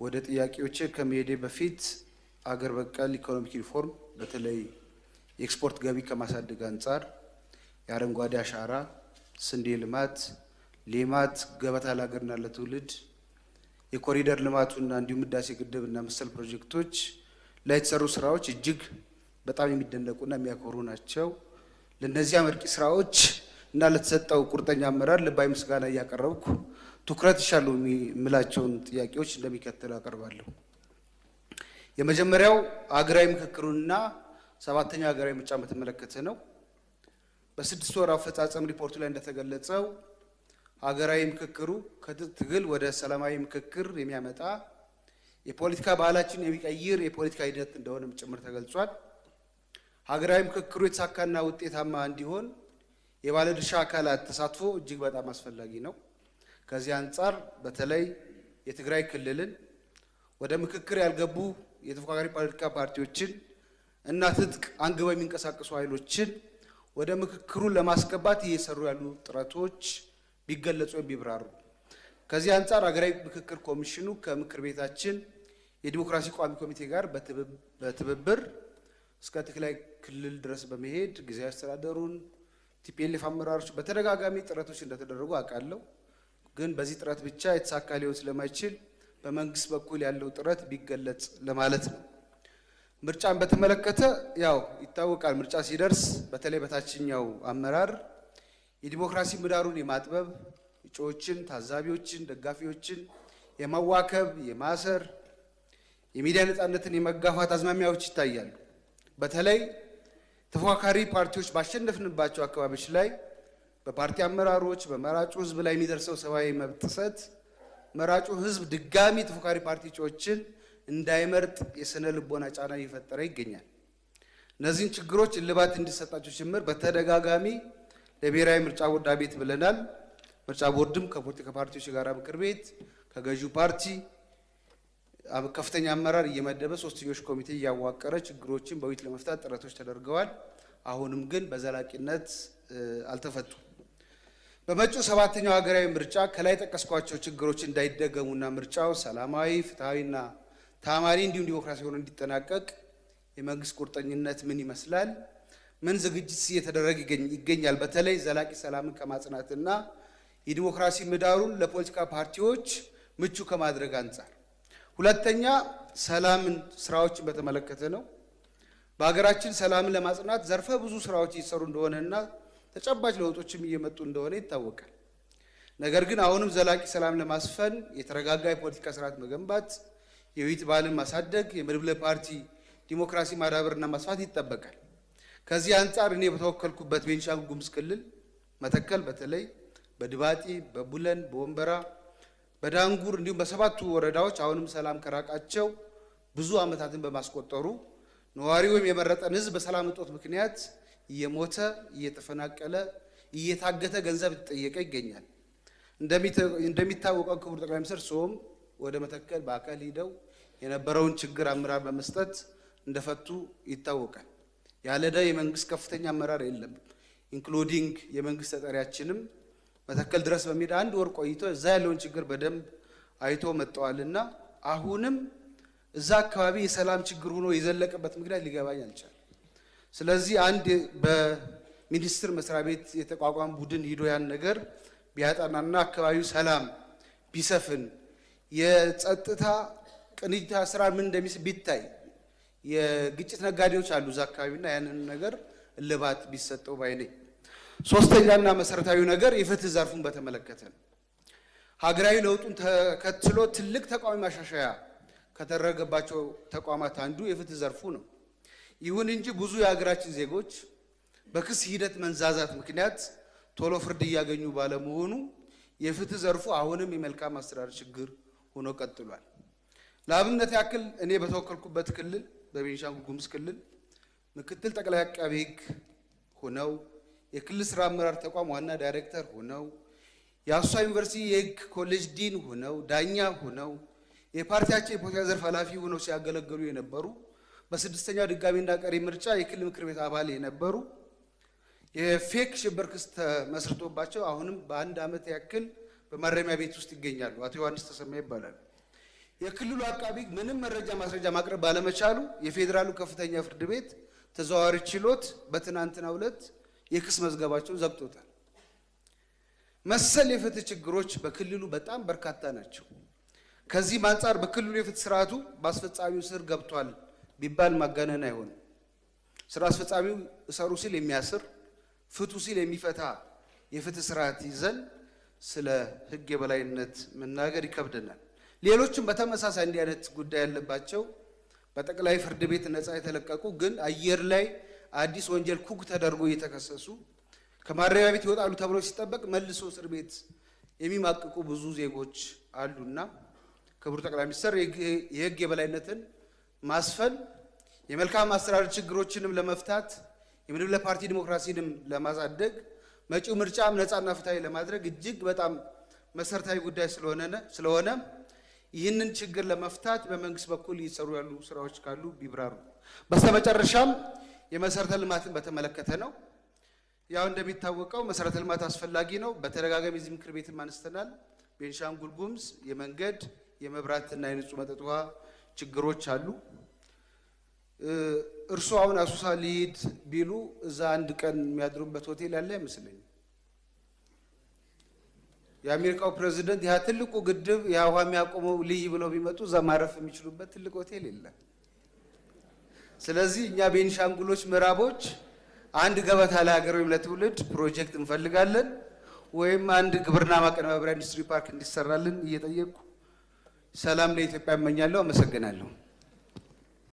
ወደ ጥያቄዎቼ ከመሄዴ በፊት አገር በቀል ኢኮኖሚክ ሪፎርም በተለይ የኤክስፖርት ገቢ ከማሳደግ አንጻር የአረንጓዴ አሻራ፣ ስንዴ ልማት፣ ሌማት፣ ገበታ ለሀገርና ለትውልድ፣ የኮሪደር ልማቱና እንዲሁም ህዳሴ ግድብና መሰል ፕሮጀክቶች ላይ የተሰሩ ስራዎች እጅግ በጣም የሚደነቁና የሚያኮሩ ናቸው። ለነዚህ አመርቂ ስራዎች እና ለተሰጠው ቁርጠኛ አመራር ልባዊ ምስጋና እያቀረብኩ ትኩረት ይሻሉ የሚላቸውን ጥያቄዎች እንደሚከተለው አቀርባለሁ። የመጀመሪያው ሀገራዊ ምክክሩንና ሰባተኛው ሀገራዊ ምርጫ በተመለከተ ነው። በ6 ወር አፈጻጸም ሪፖርቱ ላይ እንደተገለጸው ሀገራዊ ምክክሩ ከትግል ወደ ሰላማዊ ምክክር የሚያመጣ የፖለቲካ ባህላችን የሚቀይር የፖለቲካ ሂደት እንደሆነም ጭምር ተገልጿል። ሀገራዊ ምክክሩ የተሳካና ውጤታማ እንዲሆን የባለድርሻ አካላት ተሳትፎ እጅግ በጣም አስፈላጊ ነው። ከዚህ አንጻር በተለይ የትግራይ ክልልን ወደ ምክክር ያልገቡ የተፎካካሪ ፖለቲካ ፓርቲዎችን እና ትጥቅ አንግበው የሚንቀሳቀሱ ኃይሎችን ወደ ምክክሩ ለማስገባት እየሰሩ ያሉ ጥረቶች ቢገለጹ ቢብራሩ። ከዚህ አንጻር ሀገራዊ ምክክር ኮሚሽኑ ከምክር ቤታችን የዲሞክራሲ ቋሚ ኮሚቴ ጋር በትብብር እስከ ትግራይ ክልል ድረስ በመሄድ ጊዜያዊ አስተዳደሩን ቲፒኤልኤፍ አመራሮች በተደጋጋሚ ጥረቶች እንደተደረጉ አውቃለሁ። ግን በዚህ ጥረት ብቻ የተሳካ ሊሆን ስለማይችል በመንግስት በኩል ያለው ጥረት ቢገለጽ ለማለት ነው። ምርጫን በተመለከተ ያው ይታወቃል። ምርጫ ሲደርስ በተለይ በታችኛው አመራር የዲሞክራሲ ምህዳሩን የማጥበብ እጩዎችን፣ ታዛቢዎችን፣ ደጋፊዎችን የማዋከብ፣ የማሰር፣ የሚዲያ ነፃነትን የመጋፋት አዝማሚያዎች ይታያሉ። በተለይ ተፎካካሪ ፓርቲዎች ባሸነፍንባቸው አካባቢዎች ላይ በፓርቲ አመራሮች በመራጩ ህዝብ ላይ የሚደርሰው ሰብአዊ መብት ጥሰት መራጩ ህዝብ ድጋሚ ተፎካካሪ ፓርቲ እጩዎችን እንዳይመርጥ የስነ ልቦና ጫና እየፈጠረ ይገኛል። እነዚህን ችግሮች እልባት እንዲሰጣቸው ጭምር በተደጋጋሚ ለብሔራዊ ምርጫ ቦርድ አቤት ብለናል። ምርጫ ቦርድም ከፖለቲካ ፓርቲዎች ጋር ምክር ቤት ከገዢው ፓርቲ ከፍተኛ አመራር እየመደበ ሶስትዮሽ ኮሚቴ እያዋቀረ ችግሮችን በውይይት ለመፍታት ጥረቶች ተደርገዋል። አሁንም ግን በዘላቂነት አልተፈቱም። በመጪው ሰባተኛው ሀገራዊ ምርጫ ከላይ ጠቀስኳቸው ችግሮች እንዳይደገሙና ምርጫው ሰላማዊ፣ ፍትሐዊና ታማኒ እንዲሁም ዲሞክራሲ ሆኖ እንዲጠናቀቅ የመንግስት ቁርጠኝነት ምን ይመስላል? ምን ዝግጅት እየተደረገ ይገኛል? በተለይ ዘላቂ ሰላምን ከማጽናትና የዲሞክራሲ ምህዳሩን ለፖለቲካ ፓርቲዎች ምቹ ከማድረግ አንጻር። ሁለተኛ ሰላምን ስራዎችን በተመለከተ ነው። በሀገራችን ሰላምን ለማጽናት ዘርፈ ብዙ ስራዎች እየተሰሩ እንደሆነና ተጨባጭ ለውጦችም እየመጡ እንደሆነ ይታወቃል። ነገር ግን አሁንም ዘላቂ ሰላም ለማስፈን የተረጋጋ የፖለቲካ ስርዓት መገንባት፣ የውይይት ባህልን ማሳደግ፣ የመድብለ ፓርቲ ዲሞክራሲ ማዳበርና ማስፋት ይጠበቃል። ከዚህ አንጻር እኔ በተወከልኩበት ቤንሻንጉል ጉሙዝ ክልል መተከል በተለይ በድባጢ፣ በቡለን፣ በወንበራ፣ በዳንጉር እንዲሁም በሰባቱ ወረዳዎች አሁንም ሰላም ከራቃቸው ብዙ ዓመታትን በማስቆጠሩ ነዋሪ ወይም የመረጠን ህዝብ በሰላም እጦት ምክንያት እየሞተ እየተፈናቀለ እየታገተ ገንዘብ እየተጠየቀ ይገኛል። እንደሚታወቀው ክቡር ጠቅላይ ሚኒስትር ሶም ወደ መተከል በአካል ሂደው የነበረውን ችግር አመራር በመስጠት እንደፈቱ ይታወቃል። ያለደ የመንግስት ከፍተኛ አመራር የለም ኢንክሉዲንግ የመንግስት ተጠሪያችንም መተከል ድረስ በሚሄድ 1 ወር ቆይቶ እዛ ያለውን ችግር በደንብ አይቶ መጥተዋልና አሁንም እዛ አካባቢ የሰላም ችግር ሆኖ የዘለቀበት ምክንያት ሊገባኝ አልቻለም። ስለዚህ አንድ በሚኒስትር መስሪያ ቤት የተቋቋመ ቡድን ሂዶ ያን ነገር ቢያጠናና አካባቢው ሰላም ቢሰፍን የጸጥታ ቅንጅት ስራ ምን እንደሚስብ ቢታይ የግጭት ነጋዴዎች አሉ እዛ አካባቢና ያንን ነገር እልባት ቢሰጠው ባይ ነኝ። ሶስተኛና መሰረታዊ ነገር የፍትህ ዘርፉን በተመለከተ ነው። ሀገራዊ ለውጡን ተከትሎ ትልቅ ተቋሚ ማሻሻያ ከተደረገባቸው ተቋማት አንዱ የፍትህ ዘርፉ ነው። ይሁን እንጂ ብዙ የሀገራችን ዜጎች በክስ ሂደት መንዛዛት ምክንያት ቶሎ ፍርድ እያገኙ ባለመሆኑ የፍትህ ዘርፉ አሁንም የመልካም አስተዳደር ችግር ሆኖ ቀጥሏል። ለአብነት ያክል እኔ በተወከልኩበት ክልል በቤንሻንጉል ጉሙዝ ክልል ምክትል ጠቅላይ አቃቤ ሕግ ሆነው የክልል ስራ አመራር ተቋም ዋና ዳይሬክተር ሆነው የአሶሳ ዩኒቨርሲቲ የሕግ ኮሌጅ ዲን ሆነው ዳኛ ሆነው የፓርቲያቸው የፖለቲካ ዘርፍ ኃላፊ ሆነው ሲያገለግሉ የነበሩ በስድስተኛው ድጋሚና ቀሪ ምርጫ የክልል ምክር ቤት አባል የነበሩ የፌክ ሽብር ክስ ተመስርቶባቸው አሁንም በ1 ዓመት ያክል በማረሚያ ቤት ውስጥ ይገኛሉ። አቶ ዮሐንስ ተሰማ ይባላል። የክልሉ አቃቢ ምንም መረጃ ማስረጃ ማቅረብ ባለመቻሉ የፌዴራሉ ከፍተኛ ፍርድ ቤት ተዘዋዋሪ ችሎት በትናንትናው ዕለት የክስ መዝገባቸውን ዘግቶታል። መሰል የፍትህ ችግሮች በክልሉ በጣም በርካታ ናቸው። ከዚህም አንጻር በክልሉ የፍትህ ስርዓቱ በአስፈጻሚው ስር ገብቷል ቢባል ማጋነን አይሆንም። ስራ አስፈጻሚው እሰሩ ሲል የሚያስር ፍቱ ሲል የሚፈታ የፍትህ ስርዓት ይዘን ስለ ህግ የበላይነት መናገር ይከብደናል። ሌሎችም በተመሳሳይ እንዲህ አይነት ጉዳይ ያለባቸው በጠቅላይ ፍርድ ቤት ነፃ የተለቀቁ ግን አየር ላይ አዲስ ወንጀል ኩክ ተደርጎ እየተከሰሱ ከማረሚያ ቤት ይወጣሉ ተብሎ ሲጠበቅ መልሶ እስር ቤት የሚማቅቁ ብዙ ዜጎች አሉና ክቡር ጠቅላይ ሚኒስትር የህግ የበላይነትን ማስፈን የመልካም አስተዳደር ችግሮችንም ለመፍታት የመድብለ ፓርቲ ዲሞክራሲንም ለማሳደግ መጪው ምርጫም ነፃና ፍትሃዊ ለማድረግ እጅግ በጣም መሰረታዊ ጉዳይ ስለሆነ ይህንን ችግር ለመፍታት በመንግስት በኩል እየሰሩ ያሉ ስራዎች ካሉ ቢብራሩ። በስተመጨረሻም የመሰረተ ልማትን በተመለከተ ነው። ያው እንደሚታወቀው መሰረተ ልማት አስፈላጊ ነው። በተደጋጋሚ እዚህ ምክር ቤትም አንስተናል። ቤንሻንጉል ጉሙዝ የመንገድ የመብራትና የንጹህ መጠጥ ውሃ ችግሮች አሉ። እርሱ አሁን አሱሳ ሊሄድ ቢሉ እዛ አንድ ቀን የሚያድሩበት ሆቴል ያለ አይመስለኝም። የአሜሪካው ፕሬዝዳንት ያ ትልቁ ግድብ ያ ውሃ የሚያቆመው ልይ ብለው ቢመጡ እዛ ማረፍ የሚችሉበት ትልቅ ሆቴል የለም። ስለዚህ እኛ ቤንሻንጉሎች ምዕራቦች አንድ ገበታ ለሀገር ወይም ለትውልድ ፕሮጀክት እንፈልጋለን፣ ወይም አንድ ግብርና ማቀነባበሪያ ኢንዱስትሪ ፓርክ እንዲሰራልን እየጠየቁ ሰላም ለኢትዮጵያ እመኛለሁ። አመሰግናለሁ።